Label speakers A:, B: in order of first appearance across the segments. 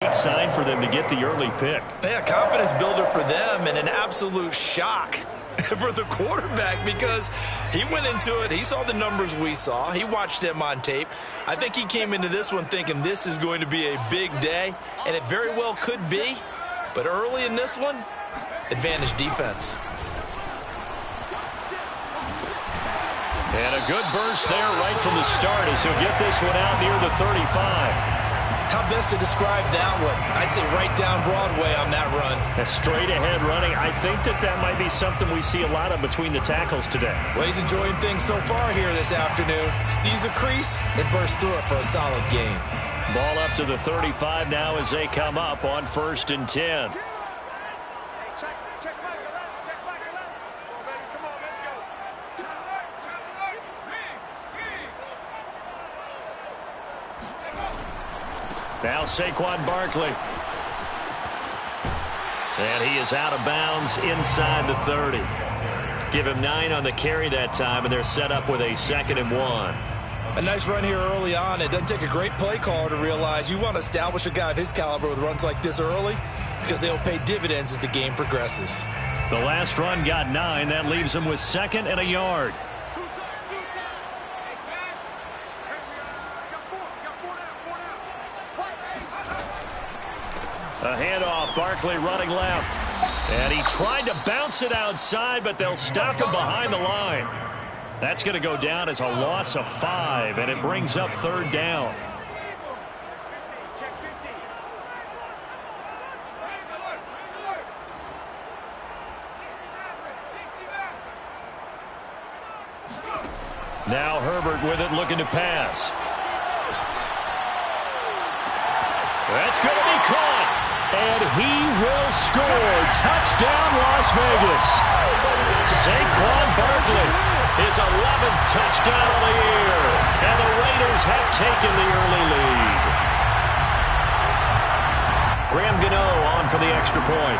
A: Great sign for them to get the early pick.
B: Yeah, confidence builder for them and an absolute shock for the quarterback because he went into it. He saw the numbers we saw. He watched them on tape. I think he came into this one thinking this is going to be a big day, and it very well could be. But early in this one, advantage defense.
A: And a good burst there right from the start as he'll get this one out near the 35.
B: How best to describe that one? I'd say right down Broadway on that run.
A: A straight ahead running. I think that might be something we see a lot of between the tackles today.
B: Well, he's enjoying things so far here this afternoon. Sees a crease and bursts through it for a solid gain.
A: Ball up to the 35 now as they come up on 1st and 10. Now Saquon Barkley. And he is out of bounds inside the 30. Give him 9 on the carry that time, and they're set up with a 2nd and 1.
B: A nice run here early on. It doesn't take a great play caller to realize you want to establish a guy of his caliber with runs like this early because they'll pay dividends as the game progresses.
A: The last run got 9. That leaves him with 2nd and a yard. A handoff, Barkley running left. And he tried to bounce it outside, but they'll stop him behind the line. That's going to go down as a loss of 5, and it brings up 3rd down. Now Herbert with it, looking to pass. That's going to be caught. And he will score. Touchdown, Las Vegas. Saquon Barkley, his 11th touchdown of the year. And the Raiders have taken the early lead. Graham Gano on for the extra point.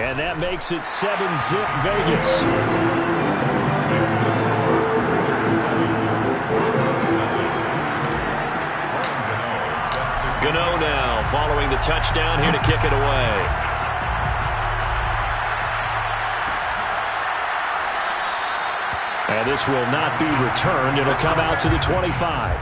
A: And that makes it 7-zip Vegas. Gano now following the touchdown here to kick it away. And this will not be returned. It'll come out to the 25.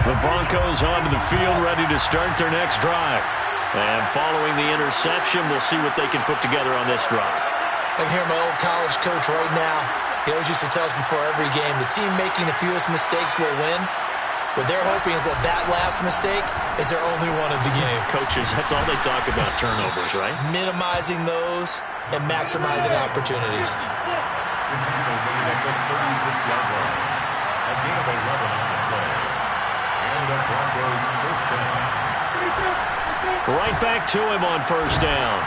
A: The Broncos onto the field, ready to start their next drive. And following the interception, we'll see what they can put together on this drive.
B: I can hear my old college coach right now. He always used to tell us before every game, the team making the fewest mistakes will win. What they're hoping is that that last mistake is their only one of the game.
A: Coaches, that's all they talk about, turnovers, right?
B: Minimizing those and maximizing opportunities.
A: Right back to him on 1st down.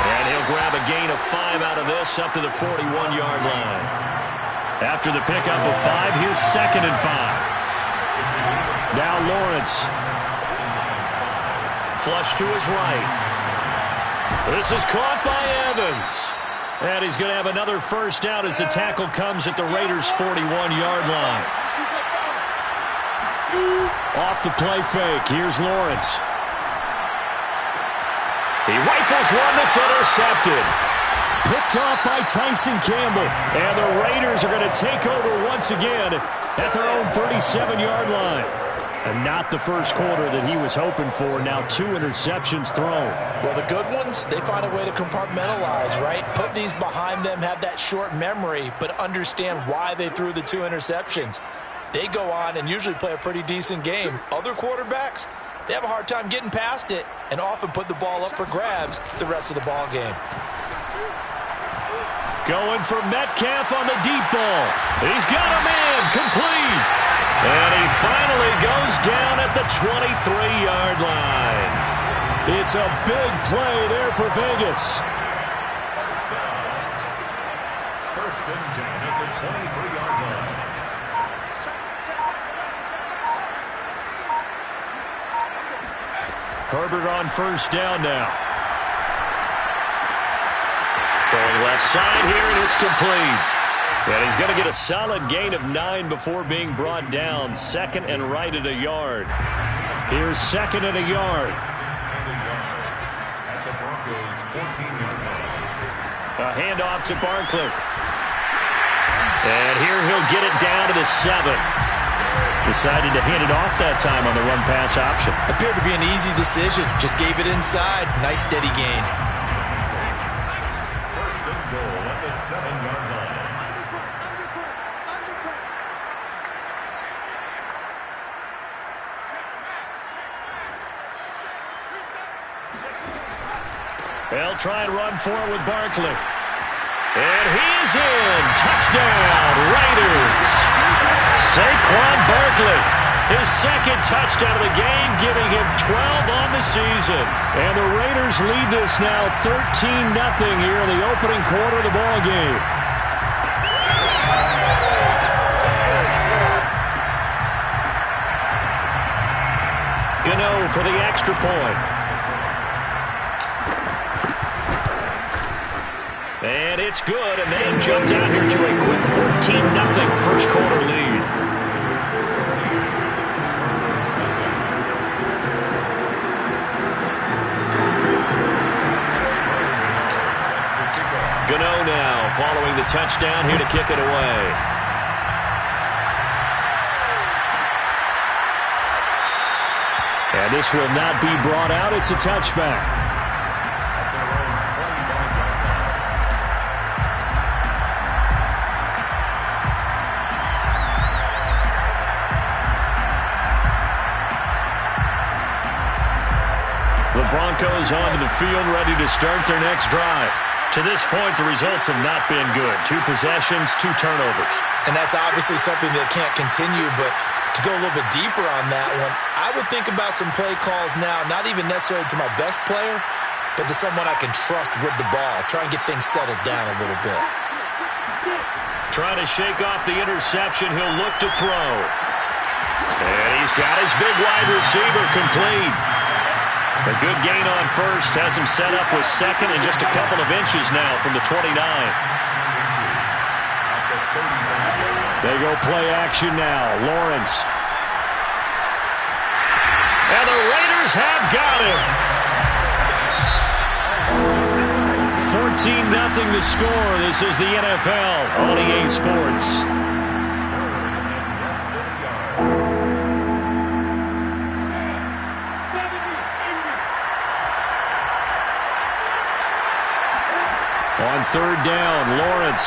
A: And he'll grab a gain of 5 out of this up to the 41-yard line. After the pickup of 5, here's 2nd and 5. Now Lawrence. Flush to his right. This is caught by Evans. And he's going to have another 1st down as the tackle comes at the Raiders' 41-yard line. Off the play fake. Here's Lawrence. He rifles one that's intercepted. Picked off by Tyson Campbell. And the Raiders are going to take over once again at their own 37-yard line. And not the first quarter that he was hoping for. Now 2 interceptions thrown.
B: Well, the good ones, they find a way to compartmentalize, right? Put these behind them, have that short memory, but understand why they threw the 2 interceptions. They go on and usually play a pretty decent game. Other quarterbacks, they have a hard time getting past it and often put the ball up for grabs the rest of the ball game.
A: Going for Metcalf on the deep ball. He's got a man complete. And he finally goes down at the 23-yard line. It's a big play there for Vegas. First and 10 at the 23-yard line. Herbert on first down now. Throwing left side here, and it's complete. And he's going to get a solid gain of 9 before being brought down. 2nd and right at a yard. Here's 2nd and a yard.
C: At the Broncos' 14-yard line.
A: A handoff to Barkley. And here he'll get it down to the 7. Decided to hand it off that time on the run-pass option.
B: Appeared to be an easy decision. Just gave it inside. Nice steady gain.
C: First and goal at the 7-yard line.
A: They'll try and run for it with Barkley. And he's in. Touchdown, Raiders. Saquon Barkley, his 2nd touchdown of the game, giving him 12 on the season. And the Raiders lead this now 13-0 here in the opening quarter of the ball game. Gano for the extra point. And it's good, and they jumped out here to a quick 14-0 first quarter lead. Gano now following the touchdown here to kick it away. And this will not be brought out. It's a touchback. Broncos onto the field, ready to start their next drive. To this point, the results have not been good. 2 possessions, 2 turnovers.
B: And that's obviously something that can't continue, but to go a little bit deeper on that one, I would think about some play calls now, not even necessarily to my best player, but to someone I can trust with the ball. Try and get things settled down a little bit.
A: Trying to shake off the interception, he'll look to throw. And he's got his big wide receiver complete. A good gain on first, has him set up with 2nd and just a couple of inches now from the 29. They go play action now. Lawrence. And the Raiders have got him. 14-0 the score. This is the NFL on EA Sports. On 3rd down, Lawrence.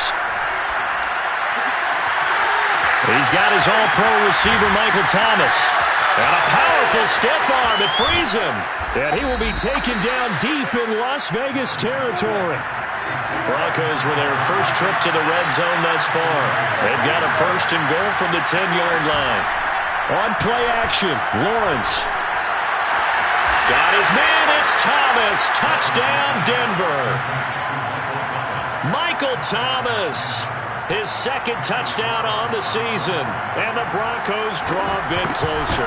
A: He's got his all-pro receiver, Michael Thomas. And a powerful stiff arm. It frees him. And he will be taken down deep in Las Vegas territory. Broncos with their first trip to the red zone thus far. They've got a 1st and goal from the 10-yard line. On play action, Lawrence. Got his man. It's Thomas. Touchdown, Denver. Michael Thomas, his 2nd touchdown on the season, and the Broncos draw a bit closer.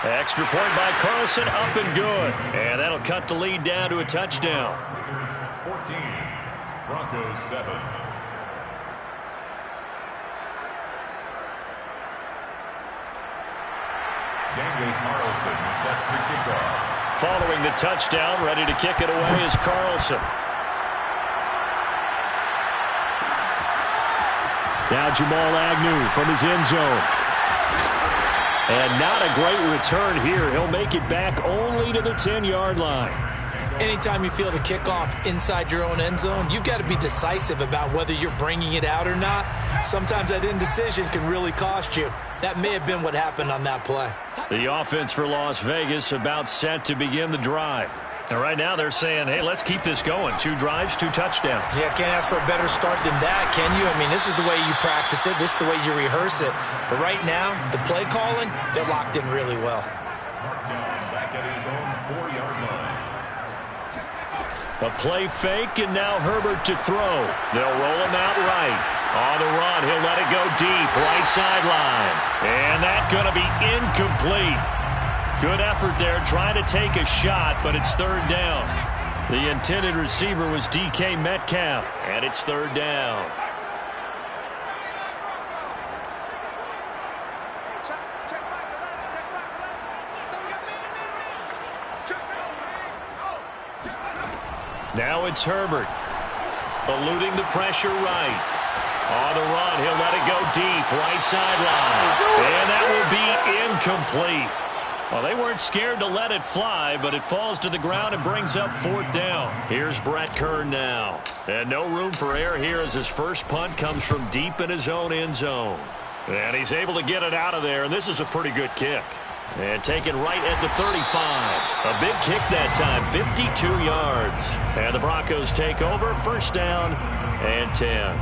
A: Extra point by Carlson, up and good, and that'll cut the lead down to a touchdown.
C: 14, Broncos 7. Daniel Carlson set to kick off.
A: Following the touchdown, ready to kick it away is Carlson. Now Jamal Agnew from his end zone. And not a great return here. He'll make it back only to the 10-yard line.
B: Anytime you feel the kickoff inside your own end zone, you've got to be decisive about whether you're bringing it out or not. Sometimes that indecision can really cost you. That may have been what happened on that play.
A: The offense for Las Vegas about set to begin the drive. And right now they're saying, hey, let's keep this going. 2 drives, 2 touchdowns.
B: Yeah, can't ask for a better start than that, can you? I mean, this is the way you practice it. This is the way you rehearse it. But right now, the play calling, they're locked in really well.
C: Back at his own 4-yard line.
A: A play fake, and now Herbert to throw. They'll roll him out right. On the run, he'll let it go deep, right sideline. And that's going to be incomplete. Good effort there trying to take a shot, but it's third down. The intended receiver was DK Metcalf, and it's third down. Now it's Herbert, eluding the pressure right. On the run, he'll let it go deep, right sideline. And that will be incomplete. Well, they weren't scared to let it fly, but it falls to the ground and brings up fourth down. Here's Brett Kern now. And no room for error here as his first punt comes from deep in his own end zone. And he's able to get it out of there, and this is a pretty good kick. And taken right at the 35. A big kick that time, 52 yards. And the Broncos take over, first down and 10.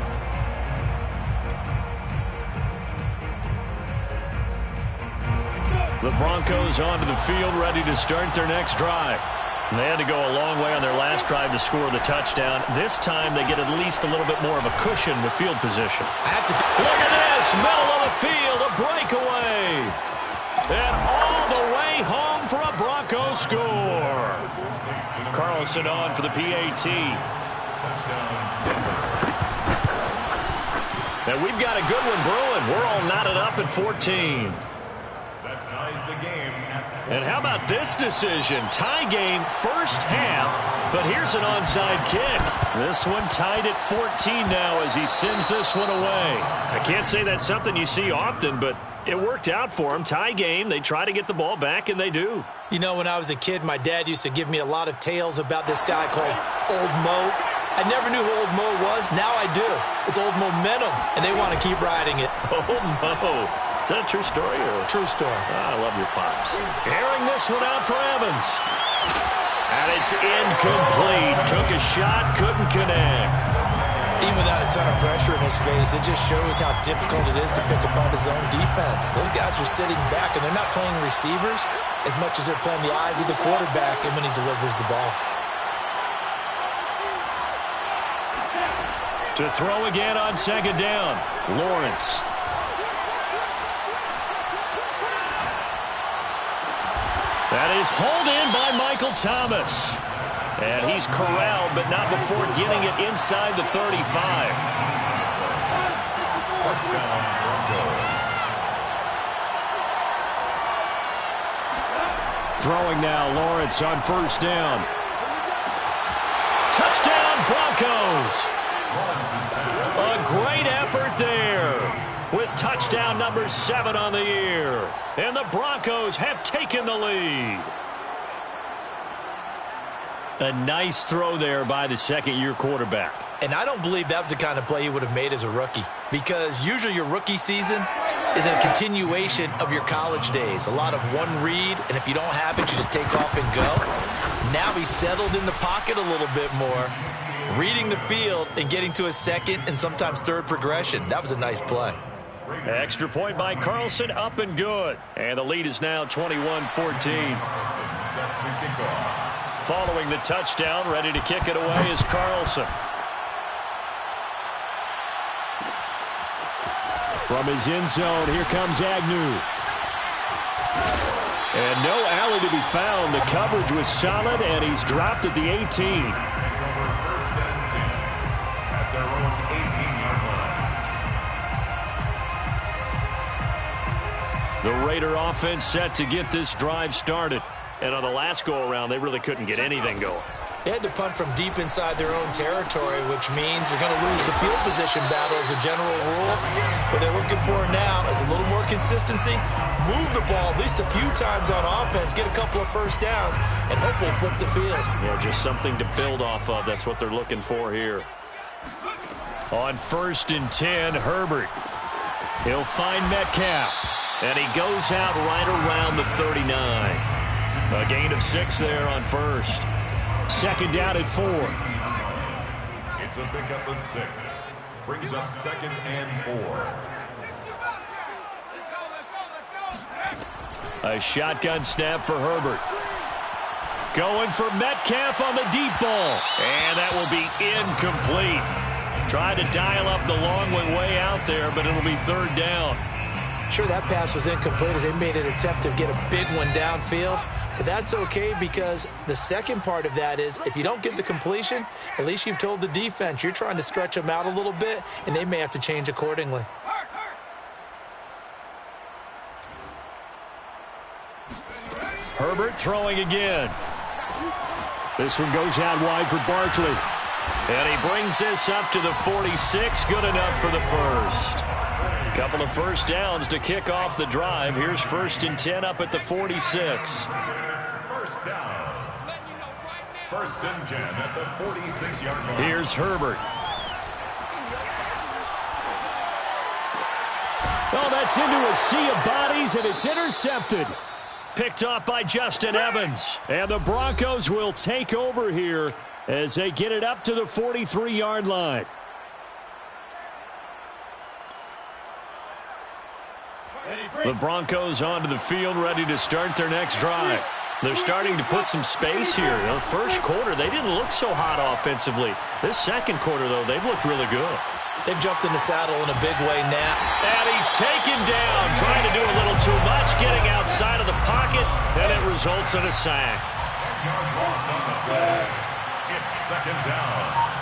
A: The Broncos onto the field, ready to start their next drive. They had to go a long way on their last drive to score the touchdown. This time they get at least a little bit more of a cushion with field position. Look at this, middle of the field, a breakaway. And all the way home for a Broncos score. Carlson on for the PAT. And we've got a good one brewing. We're all knotted up at 14.
C: Ties the game.
A: And how about this decision? Tie game first half, but here's an onside kick. This one tied at 14 now as he sends this one away. I can't say that's something you see often, but it worked out for him. Tie game, they try to get the ball back, and they do.
B: You know, when I was a kid, my dad used to give me a lot of tales about this guy called Old Mo. I never knew who Old Mo was. Now I do. It's Old Momentum, and they want to keep riding it.
A: Old Mo. Is that a true story? Or?
B: True story.
A: I love your pops. Airing this one out for Evans. And it's incomplete. Took a shot, couldn't connect.
B: Even without a ton of pressure in his face, it just shows how difficult it is to pick apart his own defense. Those guys are sitting back, and they're not playing receivers as much as they're playing the eyes of the quarterback and when he delivers the ball.
A: To throw again on second down, Lawrence. That is hauled in by Michael Thomas. And he's corralled, but not before getting it inside the 35.
C: First down, Broncos.
A: Throwing now, Lawrence on first down. Touchdown, Broncos. A great effort there, with touchdown number 7 on the year. And the Broncos have taken the lead. A nice throw there by the second-year quarterback.
B: And I don't believe that was the kind of play he would have made as a rookie, because usually your rookie season is a continuation of your college days. A lot of one read, and if you don't have it, you just take off and go. Now he's settled in the pocket a little bit more, reading the field and getting to a second and sometimes third progression. That was a nice play.
A: Extra point by Carlson, up and good. And the lead is now 21-14.
C: Set to kick off.
A: Following the touchdown, ready to kick it away is Carlson. From his end zone, here comes Agnew. And no alley to be found. The coverage was solid, and he's dropped at the 18.
C: First and 10 at their own 18-yard line.
A: The Raider offense set to get this drive started. And on the last go-around, they really couldn't get anything going.
B: They had to punt from deep inside their own territory, which means they're going to lose the field position battle as a general rule. What they're looking for now is a little more consistency, move the ball at least a few times on offense, get a couple of first downs, and hopefully flip the field.
A: Yeah, just something to build off of. That's what they're looking for here. On first and 10, Herbert. He'll find Metcalf, and he goes out right around the 39. A gain of 6 there on first. Second down at 4.
C: It's a pickup of 6. Brings up second and 4.
A: A shotgun snap for Herbert. Going for Metcalf on the deep ball. And that will be incomplete. Tried to dial up the long way out there, but it'll be third down.
B: sure that pass was incomplete as they made an attempt to get a big one downfield. But that's okay because the second part of that is if you don't get the completion, at least you've told the defense you're trying to stretch them out a little bit, and they may have to change accordingly.
A: Herbert throwing again. This one goes out wide for Barkley. And he brings this up to the 46. Good enough for the first. Couple of first downs to kick off the drive. Here's 1st and 10 up at the 46.
C: First down. 1st and 10 at the 46-yard line.
A: Here's Herbert. Oh, that's into a sea of bodies, and it's intercepted. Picked off by Justin Evans. And the Broncos will take over here as they get it up to the 43-yard line. The Broncos onto the field, ready to start their next drive. They're starting to put some space here. The first quarter, they didn't look so hot offensively. This second quarter, though, they've looked really good.
B: They've jumped in the saddle in a big way now.
A: And he's taken down, trying to do a little too much, getting outside of the pocket, and it results in a sack.
C: 10-yard loss on the play. It's 2nd down.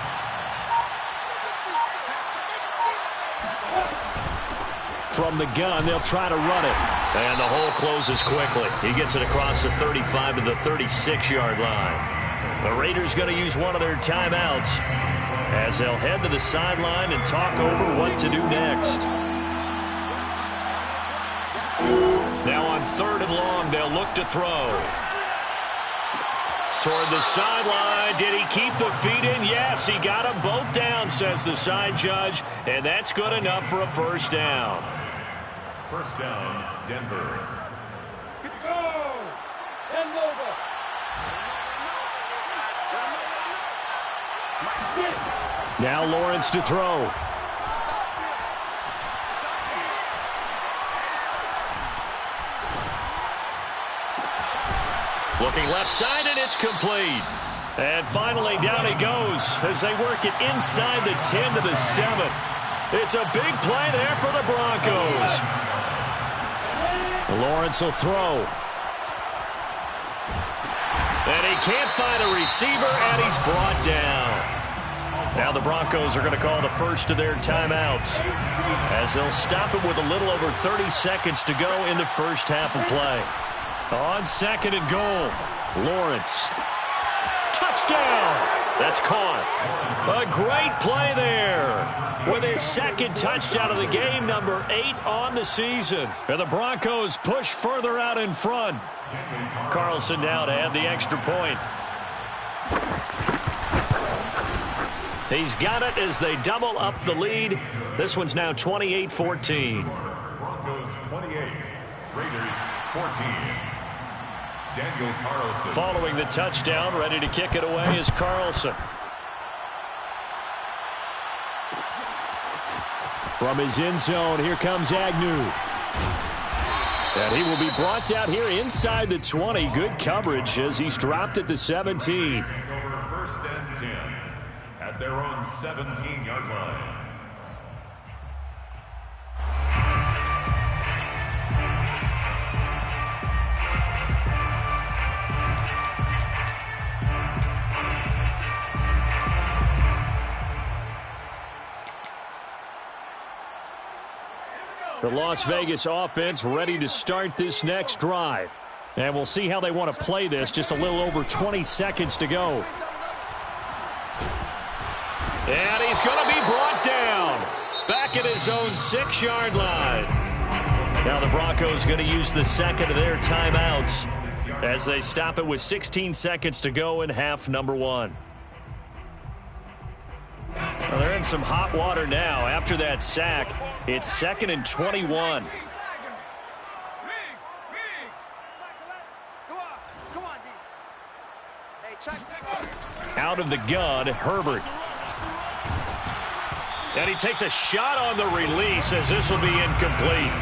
A: From the gun, they'll try to run it. And the hole closes quickly. He gets it across the 35 to the 36-yard line. The Raiders going to use one of their timeouts as they'll head to the sideline and talk over what to do next. Now on 3rd and long, they'll look to throw. Toward the sideline. Did he keep the feet in? Yes, he got them both down, says the side judge. And that's good enough for a first down.
C: First down, Denver.
D: Go! Send over.
A: Now Lawrence to throw. Looking left side, and it's complete. And finally, down he goes as they work it inside the 10 to the 7. It's a big play there for the Broncos. Lawrence will throw. And he can't find a receiver, and he's brought down. Now the Broncos are going to call the first of their timeouts as they'll stop it with a little over 30 seconds to go in the first half of play. On 2nd and goal, Lawrence. Touchdown! That's caught. A great play there with his 2nd touchdown of the game, number 8 on the season. And the Broncos push further out in front. Carlson now to add the extra point. He's got it as they double up the lead. This one's now 28-14.
C: Broncos 28, Raiders 14. Daniel Carlson.
A: Following the touchdown, ready to kick it away is Carlson. From his end zone, here comes Agnew. And he will be brought out here inside the 20. Good coverage as he's dropped at the 17.
C: Over 1st and 10 at their own 17-yard line.
A: The Las Vegas offense ready to start this next drive. And we'll see how they want to play this. Just a little over 20 seconds to go. And he's going to be brought down. Back at his own 6-yard line. Now the Broncos going to use the 2nd of their timeouts as they stop it with 16 seconds to go in half number 1. Well, they're in some hot water now. After that sack, it's 2nd and 21. Out of the gun, Herbert. And he takes a shot on the release as this will be incomplete.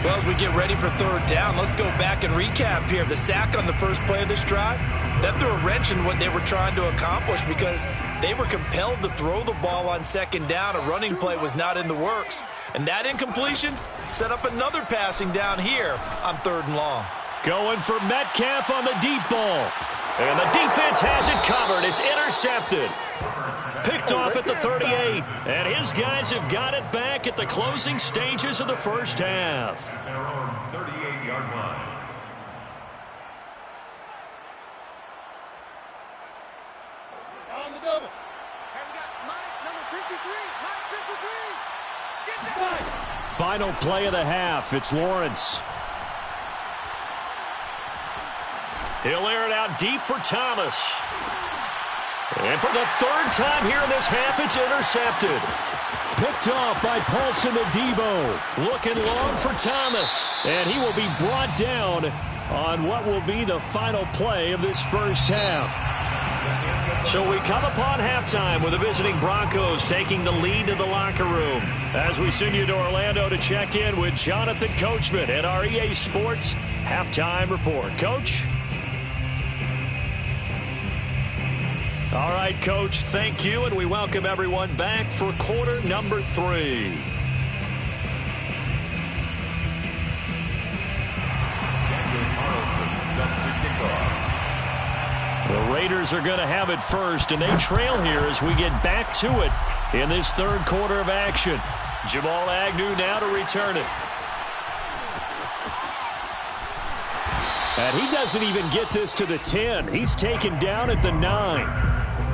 B: Well, as we get ready for third down, let's go back and recap here. The sack on the first play of this drive, that threw a wrench in what they were trying to accomplish because they were compelled to throw the ball on second down. A running play was not in the works. And that incompletion set up another passing down here on third and long.
A: Going for Metcalf on the deep ball. And the defense has it covered. It's intercepted. Picked off at the 38. And his guys have got it back at the closing stages of the first half.
C: Their own 38-yard line.
D: On the double.
E: And we got Mike, number 53. Mike 53. Get down.
A: Final play of the half. It's Lawrence. He'll air it out deep for Thomas. And for the third time here in this half, it's intercepted. Picked off by Paulson Adebo. Looking long for Thomas. And he will be brought down on what will be the final play of this first half. So we come upon halftime with the visiting Broncos taking the lead to the locker room. As we send you to Orlando to check in with Jonathan Coachman at our EA Sports Halftime Report. Coach? All right, Coach, thank you, and we welcome everyone back for quarter number 3.
C: Daniel Carlson set to kick off.
A: The Raiders are going to have it first, and they trail here as we get back to it in this third quarter of action. Jamal Agnew now to return it. And he doesn't even get this to the 10. He's taken down at the 9.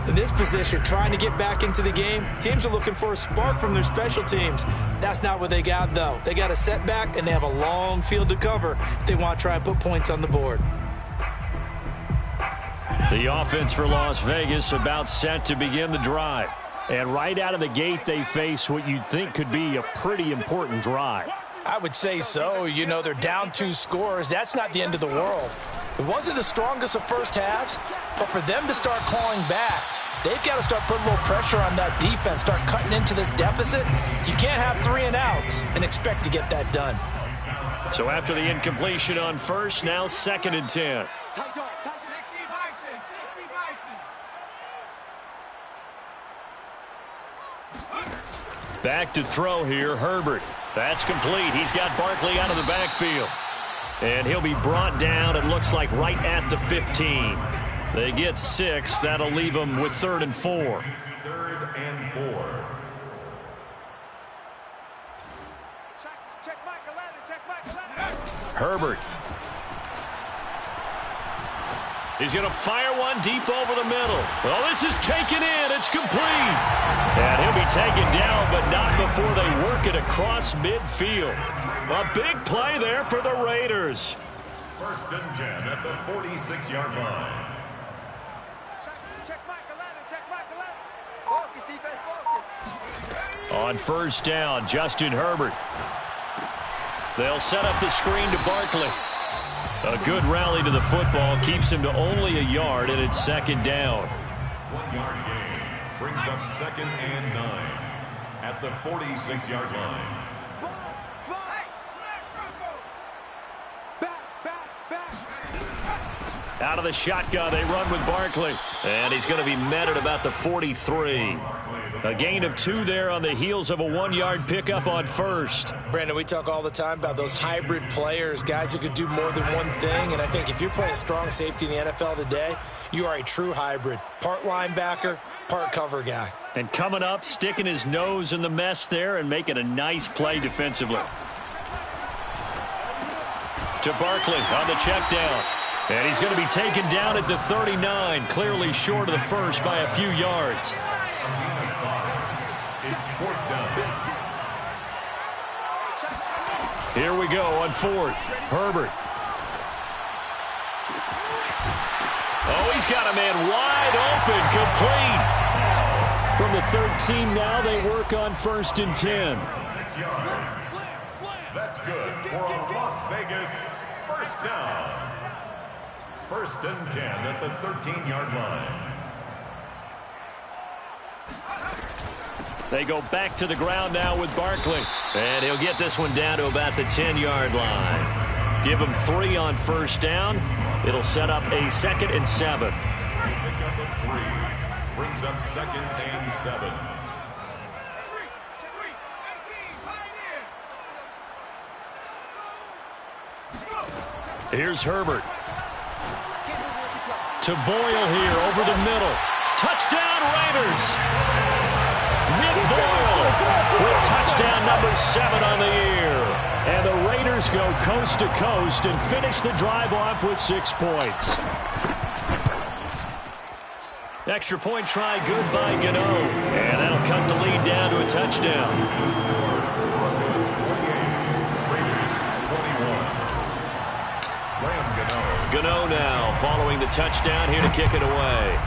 B: In this position, trying to get back into the game, teams are looking for a spark from their special teams. That's not what they got, though. They got a setback, and they have a long field to cover if they want to try and put points on the board.
A: The offense for Las Vegas about set to begin the drive. And right out of the gate, they face what you'd think could be a pretty important drive.
B: I would say so. You know, they're down 2 scores. That's not the end of the world. It wasn't the strongest of first halves, but for them to start clawing back, they've got to start putting a little pressure on that defense, start cutting into this deficit. You can't have 3 and outs and expect to get that done.
A: So after the incompletion on first, now 2nd and 10. Back to throw here, Herbert. That's complete. He's got Barkley out of the backfield. And he'll be brought down, it looks like, right at the 15. They get 6. That'll leave them with 3rd and 4.
C: 3rd and 4.
E: Check Michael Allen. Check Michael Allen.
A: Herbert. He's going to fire one deep over the middle. Well, this is taken in. It's complete. And he'll be taken down, but not before they work it across midfield. A big play there for the Raiders.
C: 1st and 10 at the 46-yard line.
E: Check Michael Allen. Check Michael Allen. Focus, defense, focus.
A: On first down, Justin Herbert. They'll set up the screen to Barkley. A good rally to the football keeps him to only a yard, and it's 2nd down.
C: 1-yard gain brings up 2nd and 9 at the 46-yard line.
A: Out of the shotgun, they run with Barkley. And he's going to be met at about the 43. A gain of 2 there on the heels of a 1-yard pickup on first.
B: Brandon, we talk all the time about those hybrid players, guys who could do more than one thing. And I think if you're playing strong safety in the NFL today, you are a true hybrid. Part linebacker, part cover guy.
A: And coming up, sticking his nose in the mess there and making a nice play defensively. To Barkley on the check down. And he's going to be taken down at the 39, clearly short of the first by a few yards.
C: It's 4th down.
A: Here we go on 4th. Herbert. Oh, he's got a man wide open, complete. From the 13 now, they work on 1st and 10.
C: 6 yards. That's good for a Las Vegas 1st down. 1st and 10 at the 13-yard line.
A: They go back to the ground now with Barkley. And he'll get this one down to about the 10-yard line. Give him 3 on first down. It'll set up a 2nd and 7.
C: Pick up a 3. Brings up 2nd and 7.
A: Here's Herbert. To Boyle here over the middle. Touchdown Raiders. Nick Boyle with touchdown number 7 on the year. And the Raiders go coast to coast and finish the drive off with 6 points. Extra point try good by Gano. And that'll cut the lead down to a touchdown. Gano now following the touchdown here to kick it away.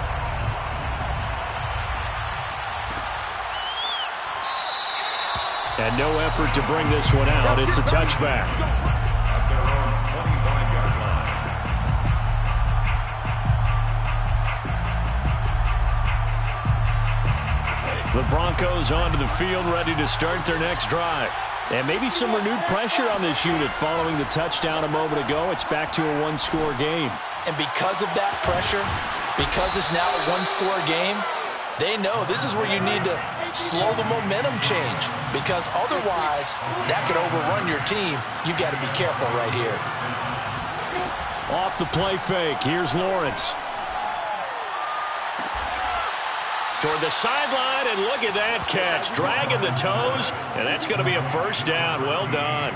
A: And no effort to bring this one out. It's a touchback.
C: At their own 25-yard line.
A: The Broncos onto the field, ready to start their next drive. And maybe some renewed pressure on this unit following the touchdown a moment ago. It's back to a 1-score game.
B: And because of that pressure, because it's now a 1-score game, they know this is where you need to slow the momentum change, because otherwise that could overrun your team. You've got to be careful right here.
A: Off the play fake. Here's Lawrence. Toward the sideline, and look at that catch. Dragging the toes, and that's going to be a first down. Well done.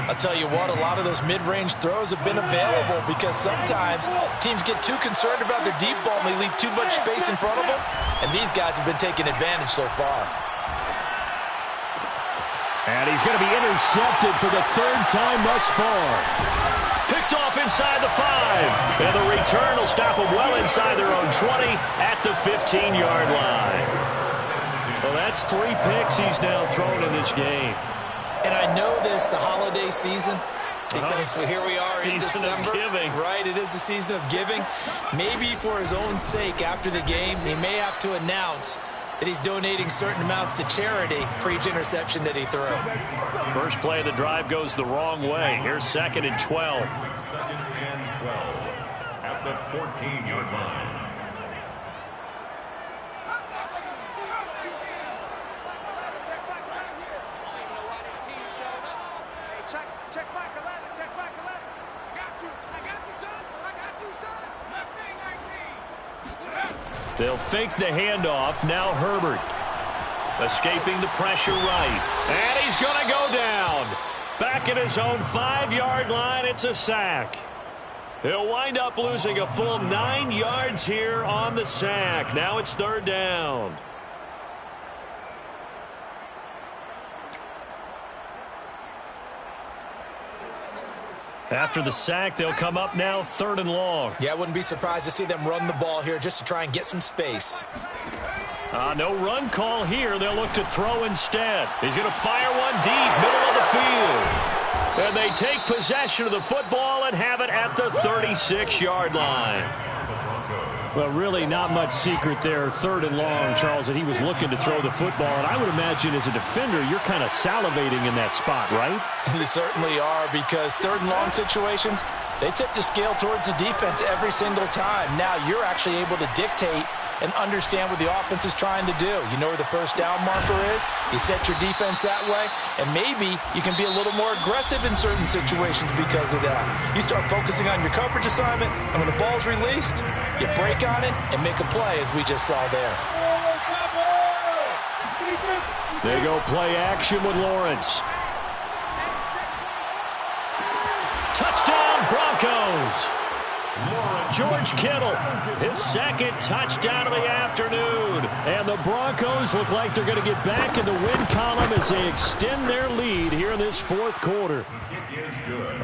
B: I'll tell you what, a lot of those mid-range throws have been available because sometimes teams get too concerned about the deep ball and they leave too much space in front of them, and these guys have been taking advantage so far.
A: And he's going to be intercepted for the 3rd time thus far. Picked off inside the 5. And the return will stop them well inside their own 20 at the 15-yard line. Well, that's 3 picks he's now thrown in this game.
B: And I know this, the holiday season, because here we are in December.
A: Season of giving.
B: Right, it is the season of giving. Maybe for his own sake after the game, he may have to announce that he's donating certain amounts to charity for each interception that he threw.
A: First play of the drive goes the wrong way. Here's 2nd and 12.
C: 2nd and 12 at the 14-yard line.
E: Check back 11, check back 11. I got you, son. I got you, son. Mustang 19.
A: They'll fake the handoff. Now Herbert. Escaping the pressure right. And he's going to go down. Back at his own 5-yard line, it's a sack. He'll wind up losing a full 9 yards here on the sack. Now it's 3rd down. After the sack, they'll come up now 3rd and long.
B: Yeah, I wouldn't be surprised to see them run the ball here just to try and get some space.
A: No run call here. They'll look to throw instead. He's going to fire one deep, middle of the field. And they take possession of the football and have it at the 36-yard line. Well, really not much secret there. 3rd and long, Charles, that he was looking to throw the football. And I would imagine as a defender, you're kind of salivating in that spot, right?
B: They certainly are, because 3rd and long situations, they tip the scale towards the defense every single time. Now you're actually able to dictate and understand what the offense is trying to do. You know where the first down marker is. You set your defense that way, and maybe you can be a little more aggressive in certain situations because of that. You start focusing on your coverage assignment, and when the ball's released, you break on it and make a play, as we just saw there.
A: They go play action with Lawrence. Touchdown, Broncos. George Kittle, his 2nd touchdown of the afternoon. And the Broncos look like they're going to get back in the win column as they extend their lead here in this 4th quarter.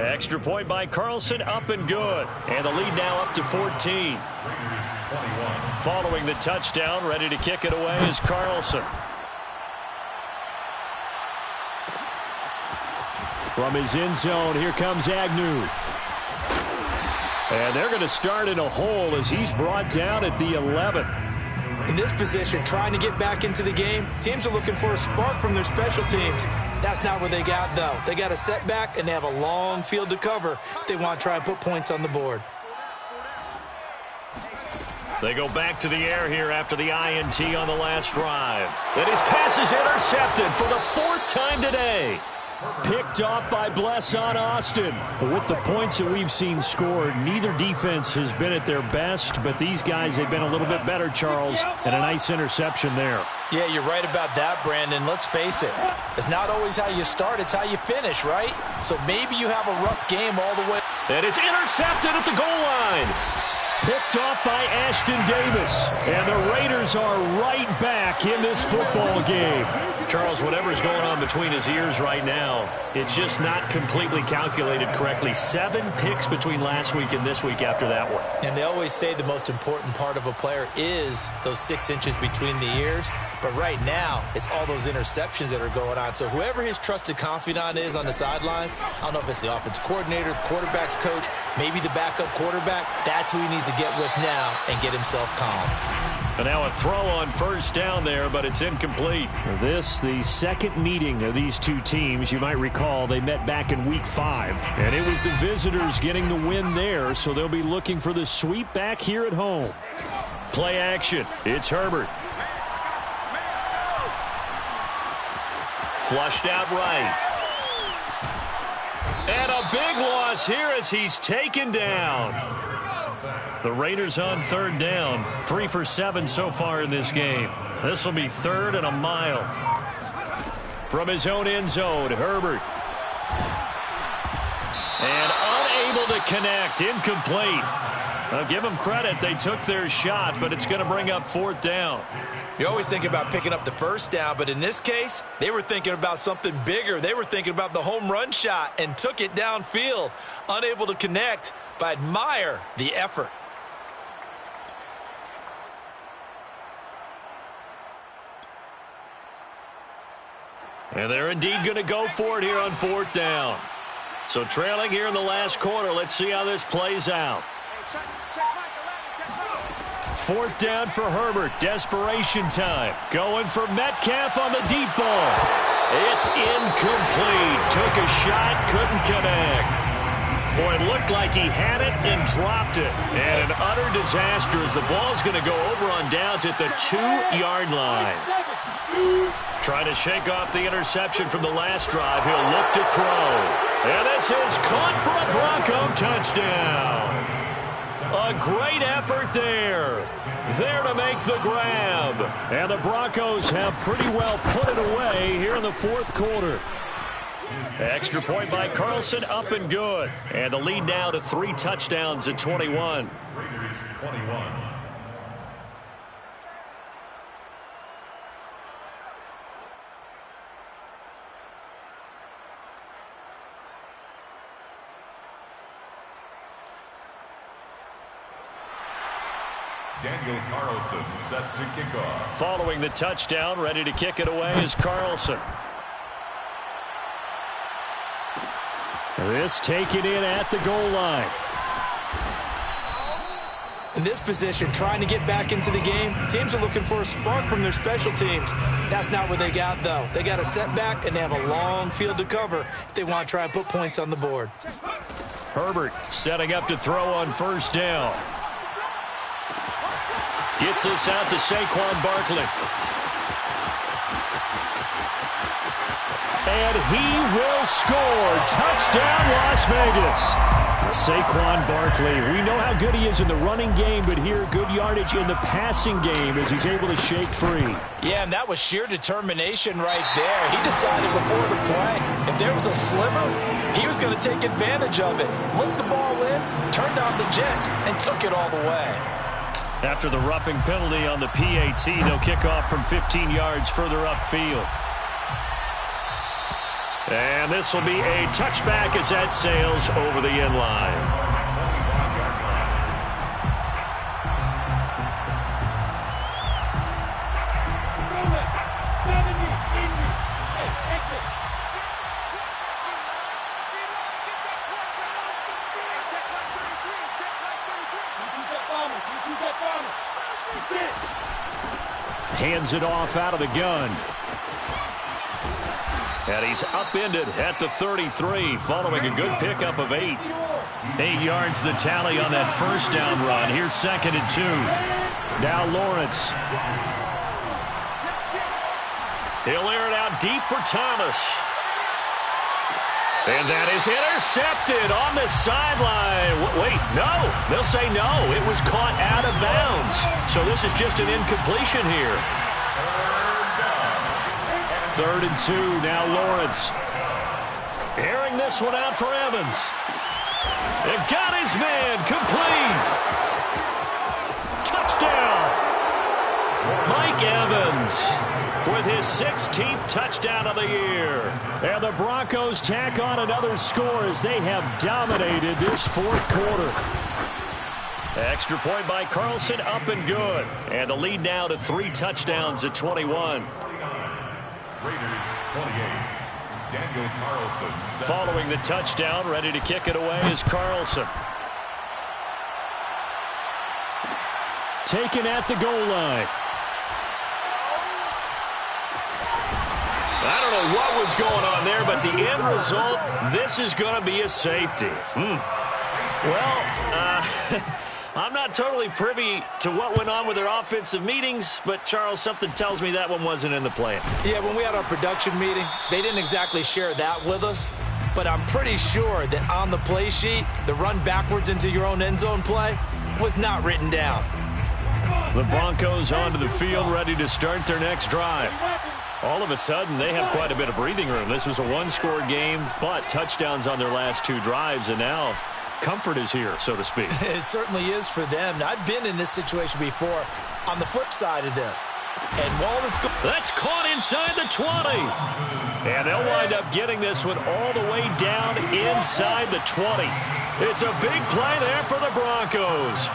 A: Extra point by Carlson, up and good. And the lead now up to 14. Following the touchdown, ready to kick it away is Carlson. From his end zone, here comes Agnew. And they're going to start in a hole as he's brought down at the 11.
B: In this position, trying to get back into the game, teams are looking for a spark from their special teams. That's not what they got, though. They got a setback, and they have a long field to cover if they want to try and put points on the board.
A: They go back to the air here after the INT on the last drive. And his pass is intercepted for the 4th time today. Picked off by Bless on Austin. With the points that we've seen scored, neither defense has been at their best, but these guys have been a little bit better, Charles, and a nice interception there.
B: Yeah, you're right about that, Brandon. Let's face it. It's not always how you start, it's how you finish, right? So maybe you have a rough game all the way.
A: And it's intercepted at the goal line. Picked off by Ashton Davis. And the Raiders are right back in this football game. Charles, whatever's going on between his ears right now, it's just not completely calculated correctly. 7 picks between last week and this week after that one.
B: And they always say the most important part of a player is those 6 inches between the ears. But right now, it's all those interceptions that are going on. So whoever his trusted confidant is on the sidelines, I don't know if it's the offensive coordinator, quarterback's coach, maybe the backup quarterback, that's who he needs to get with now and get himself calm.
A: And now a throw on 1st down there, but it's incomplete. This, the second meeting of these two teams. You might recall they met back in Week 5. And it was the visitors getting the win there, so they'll be looking for the sweep back here at home. Play action. It's Herbert. Flushed out right. And a big loss here as he's taken down. The Raiders on 3rd down. 3 for 7 so far in this game. This will be 3rd and a mile. From his own end zone, Herbert. And unable to connect. Incomplete. I'll give them credit. They took their shot, but it's going to bring up 4th down.
B: You always think about picking up the 1st down, but in this case, they were thinking about something bigger. They were thinking about the home run shot and took it downfield. Unable to connect, but admire the effort.
A: And they're indeed going to go for it here on 4th down. So trailing here in the last quarter. Let's see how this plays out. 4th down for Herbert. Desperation time. Going for Metcalf on the deep ball. It's incomplete. Took a shot, couldn't connect. Boy, it looked like he had it and dropped it. And an utter disaster as the ball's going to go over on downs at the 2-yard line. Trying to shake off the interception from the last drive. He'll look to throw. And this is caught for a Bronco touchdown. A great effort there. There to make the grab. And the Broncos have pretty well put it away here in the 4th quarter. Extra point by Carlson, up and good. And the lead now to 3 touchdowns at 21.
C: Raiders 21. Daniel Carlson set to kick off.
A: Following the touchdown, ready to kick it away is Carlson. This taken in at the goal line.
B: In this position, trying to get back into the game, teams are looking for a spark from their special teams. That's not what they got, though. They got a setback, and they have a long field to cover if they want to try and put points on the board.
A: Herbert setting up to throw on 1st down. Gets this out to Saquon Barkley. And he will score. Touchdown, Las Vegas. Saquon Barkley. We know how good he is in the running game, but here, good yardage in the passing game as he's able to shake free.
B: Yeah, and that was sheer determination right there. He decided before the play, if there was a sliver, he was going to take advantage of it. Looked the ball in, turned on the Jets, and took it all the way.
A: After the roughing penalty on the PAT, they'll kick off from 15 yards further upfield. And this will be a touchback as that sails over the end line. hands it off out of the gun. And he's upended at the 33 following a good pickup of 8. 8 yards the tally on that first down run. Here's 2nd and 2. Now Lawrence. He'll air it out deep for Thomas. And that is intercepted on the sideline. Wait, no. They'll say no. It was caught out of bounds. So this is just an incompletion here. 3rd and 2. Now Lawrence. Airing this one out for Evans. And got his man. Complete. Touchdown. Mike Evans with his 16th touchdown of the year. And the Broncos tack on another score as they have dominated this 4th quarter. Extra point by Carlson, up and good. And the lead now to 3 touchdowns at 21.
C: Raiders 28. Daniel Carlson.
A: Following the touchdown, ready to kick it away is Carlson. Taken at the goal line. I don't know what was going on there, but the end result, this is going to be a safety. Well, I'm not totally privy to what went on with their offensive meetings, but, Charles, something tells me that one wasn't in the plan.
B: Yeah, when we had our production meeting, they didn't exactly share that with us, but I'm pretty sure that on the play sheet, the run backwards into your own end zone play was not written down.
A: The Broncos onto the field, ready to start their next drive. All of a sudden, they have quite a bit of breathing room. This was a one-score game, but touchdowns on their last 2 drives, and now comfort is here, so to speak.
B: It certainly is for them. Now, I've been in this situation before on the flip side of this. And while it's good,
A: that's caught inside the 20. And they'll wind up getting this one all the way down inside the 20. It's a big play there for the Broncos.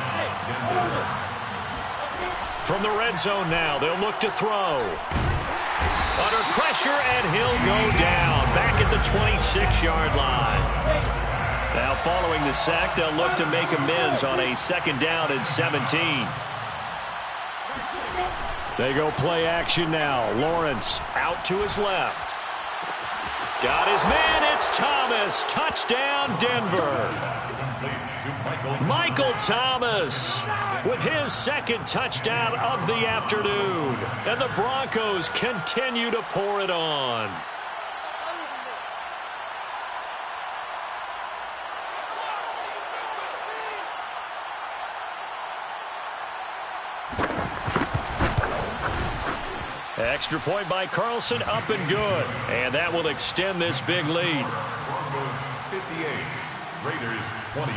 A: From the red zone now, they'll look to throw. Under pressure, and he'll go down back at the 26-yard line. Now following the sack, they'll look to make amends on a 2nd down and 17. They go play action now. Lawrence out to his left. Got his man. It's Thomas. Touchdown, Denver. Michael Thomas with his 2nd touchdown of the afternoon. And the Broncos continue to pour it on. Extra point by Carlson, up and good. And that will extend this big lead.
C: Broncos 58, Raiders 28.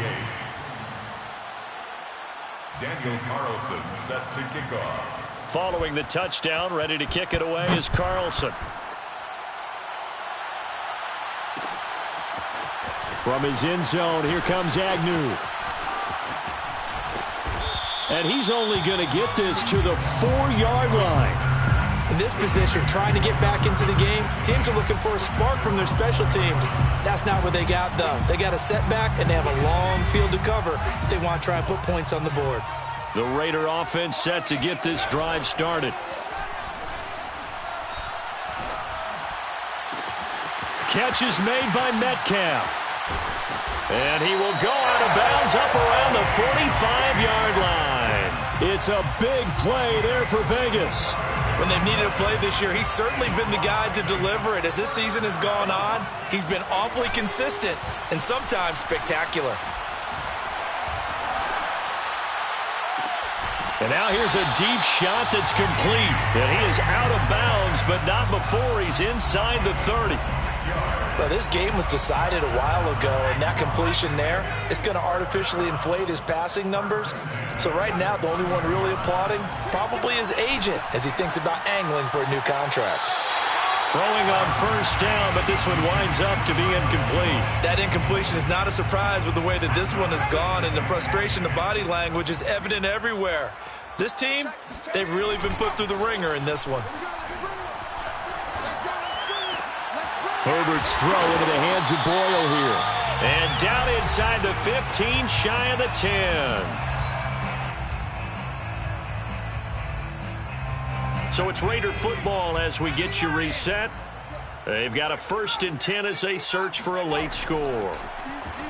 C: Daniel Carlson set to kick off.
A: Following the touchdown, ready to kick it away is Carlson. From his end zone, here comes Agnew. And he's only going to get this to the 4-yard line.
B: In this position, trying to get back into the game, teams are looking for a spark from their special teams. That's not what they got, though. They got a setback, and they have a long field to cover if they want to try and put points on the board.
A: The Raider offense set to get this drive started. Catch is made by Metcalf. And he will go out of bounds up around the 45-yard line. It's a big play there for Vegas.
B: When they've needed a play this year, he's certainly been the guy to deliver it. As this season has gone on, he's been awfully consistent and sometimes spectacular.
A: And now here's a deep shot that's complete. And he is out of bounds, but not before he's inside the 30.
B: Well, this game was decided a while ago, and that completion there is going to artificially inflate his passing numbers. So right now, the only one really applauding probably his agent as he thinks about angling for a new contract.
A: Throwing on 1st down, but this one winds up to be incomplete.
B: That incompletion is not a surprise with the way that this one has gone, and the frustration of body language is evident everywhere. This team, they've really been put through the ringer in this one.
A: Herbert's throw into the hands of Boyle here. And down inside the 15, shy of the 10. So it's Raider football as we get you reset. They've got a 1st and 10 as they search for a late score.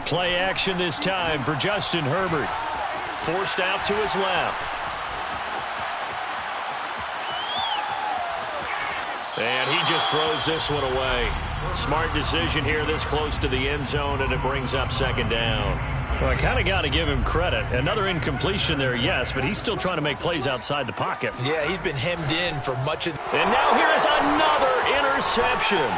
A: Play action this time for Justin Herbert. Forced out to his left. And he just throws this one away. Smart decision here this close to the end zone, and it brings up 2nd down. Well, I kind of got to give him credit. Another incompletion there, yes, but he's still trying to make plays outside the pocket.
B: Yeah, he's been hemmed in for much of...
A: And now here is another interception.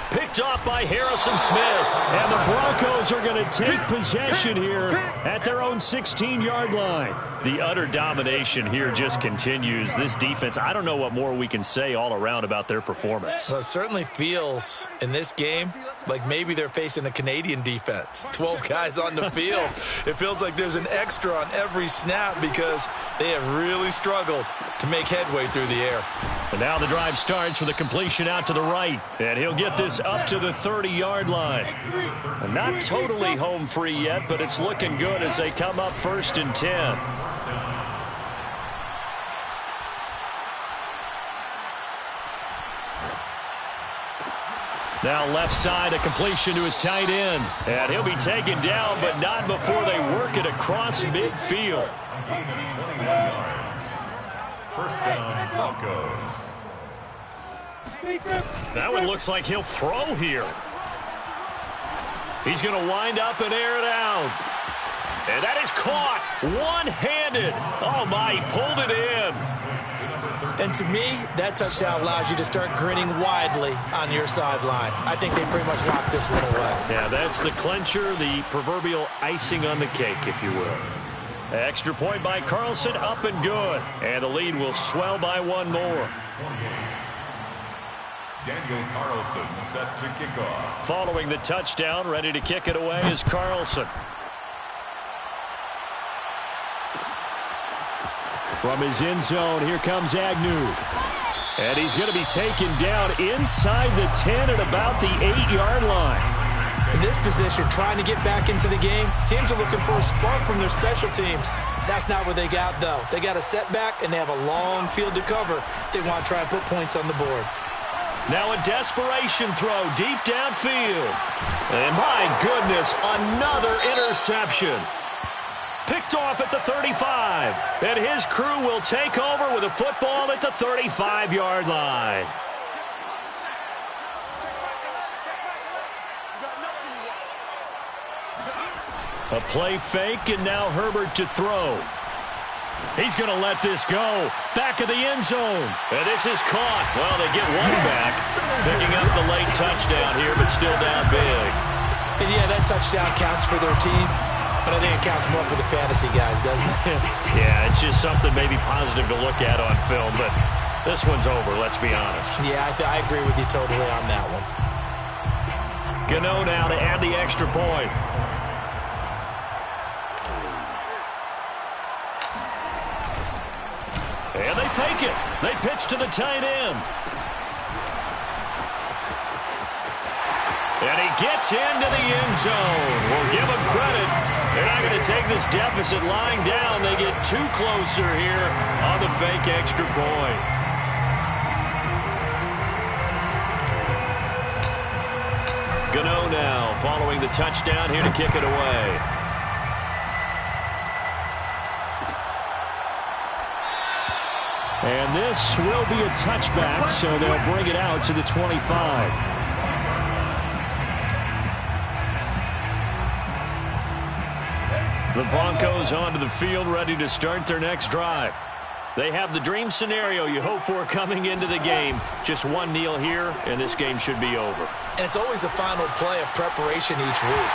A: Picked off by Harrison Smith. And the Broncos are going to take possession here at their own 16-yard line. The utter domination here just continues. This defense, I don't know what more we can say all around about their performance.
B: Well, it certainly feels in this game like maybe they're facing a Canadian defense. 12 guys on the field. It feels like there's an extra on every snap because they have really struggled to make headway through the air.
A: And now the drive starts with a completion out to the right. And he'll get this up to the 30-yard line. And not totally home free yet, but it's looking good as they come up 1st and 10. Now left side, a completion to his tight end. And he'll be taken down, but not before they work it across midfield.
C: 1st down, Broncos.
A: That one looks like he'll throw here. He's going to wind up and air it out. And that is caught one-handed. Oh, my, he pulled it in.
B: And to me, that touchdown allows you to start grinning widely on your sideline. I think they pretty much locked this one away.
A: Yeah, that's the clincher, the proverbial icing on the cake, if you will. Extra point by Carlson, up and good. And the lead will swell by one more.
C: Daniel Carlson set to kick off.
A: Following the touchdown, ready to kick it away is Carlson. From his end zone, here comes Agnew. And he's going to be taken down inside the 10 at about the 8-yard line.
B: In this position, trying to get back into the game, teams are looking for a spark from their special teams. That's not what they got, though. They got a setback, and they have a long field to cover. They want to try and put points on the board.
A: Now a desperation throw deep downfield. And my goodness, another interception. Picked off at the 35. And his crew will take over with a football at the 35-yard line. A play fake, and now Herbert to throw. He's going to let this go. Back of the end zone. And this is caught. Well, they get one back. Picking up the late touchdown here, but still down big.
B: And yeah, that touchdown counts for their team, but I think it counts more for the fantasy guys, doesn't it?
A: Yeah, it's just something maybe positive to look at on film, but this one's over, let's be honest.
B: Yeah, I agree with you totally on that one.
A: Gano now to add the extra point. And they fake it. They pitch to the tight end. And he gets into the end zone. We'll give him credit. They're not going to take this deficit lying down. They get too closer here on the fake extra point. Gano now following the touchdown here to kick it away. And this will be a touchback, so they'll bring it out to the 25. The Broncos onto the field, ready to start their next drive. They have the dream scenario you hope for coming into the game. Just one kneel here, and this game should be over.
B: And it's always the final play of preparation each week.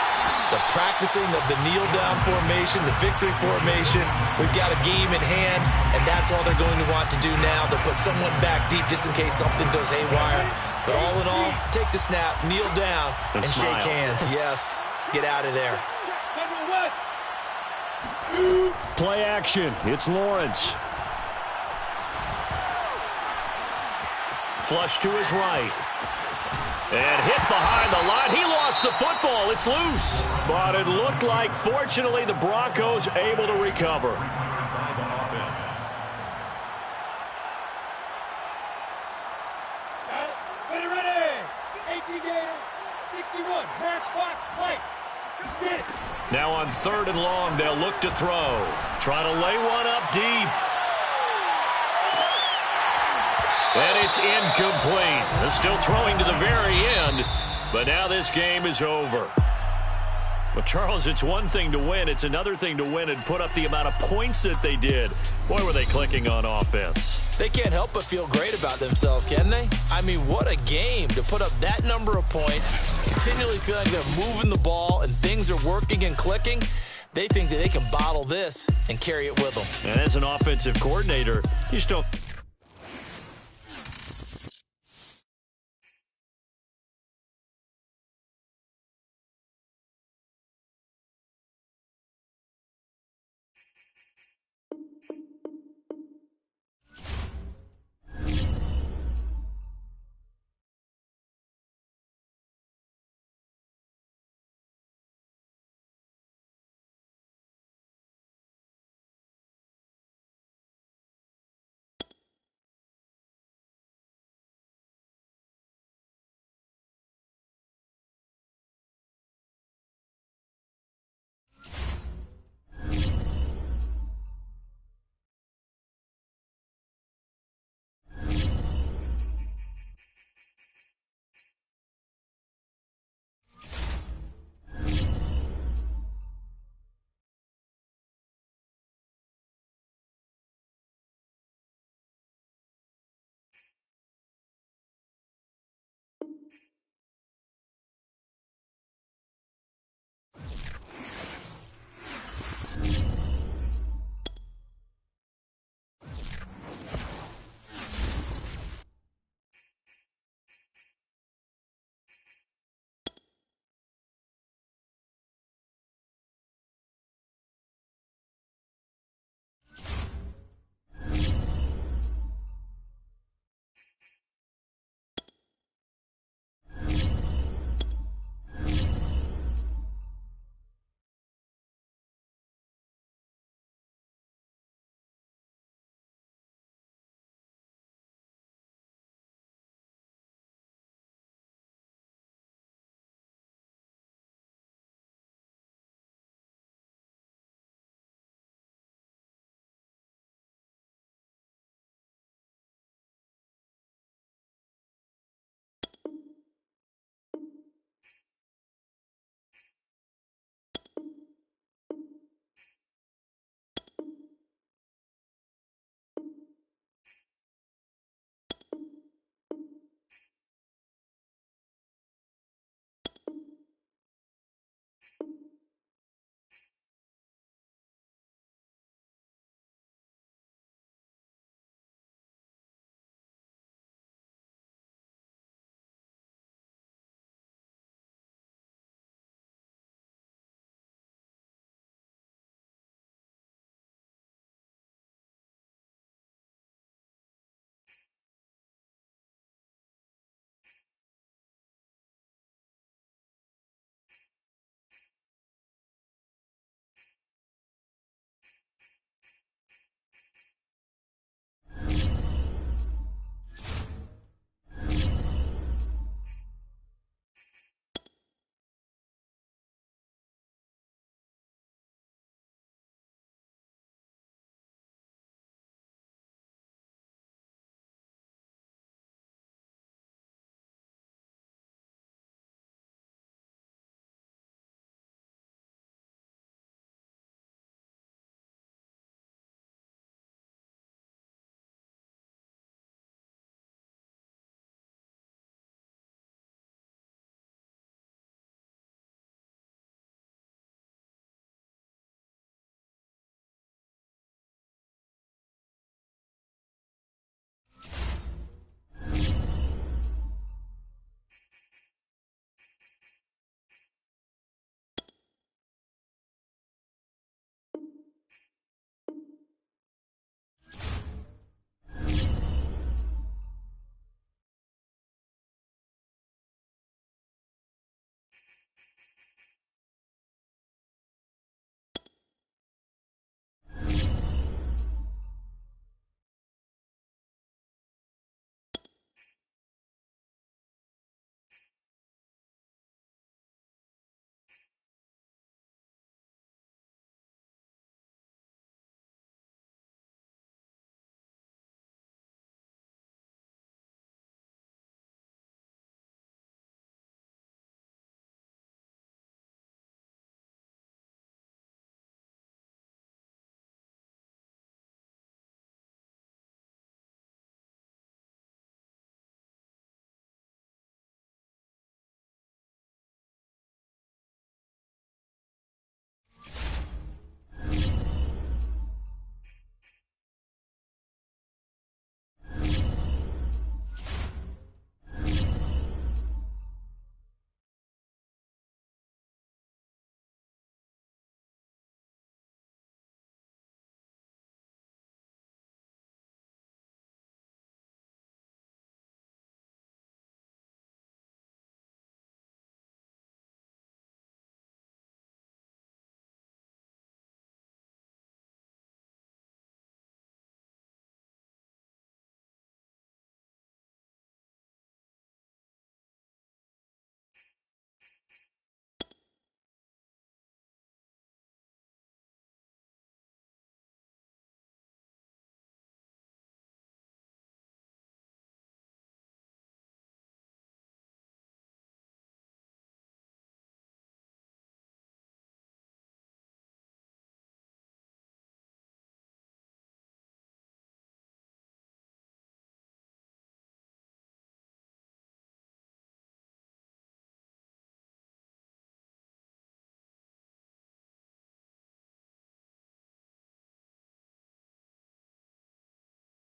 B: The practicing of the kneel-down formation, the victory formation. We've got a game in hand, and that's all they're going to want to do now. They'll put someone back deep just in case something goes haywire. But all in all, take the snap, kneel down, and shake hands. Yes, get out of there.
A: Play action. It's Lawrence. Flush to his right. And hit behind the line. He lost the football. It's loose. But it looked like, fortunately, the Broncos able to recover. Now on 3rd and long, they'll look to throw. Trying to lay one up deep. And it's incomplete. They're still throwing to the very end, but now this game is over. Well, Charles, it's one thing to win. It's another thing to win and put up the amount of points that they did. Boy, were they clicking on offense.
B: They can't help but feel great about themselves, can they? I mean, what a game to put up that number of points, continually feeling they're moving the ball and things are working and clicking. They think that they can bottle this and carry it with them.
A: And as an offensive coordinator, you just don't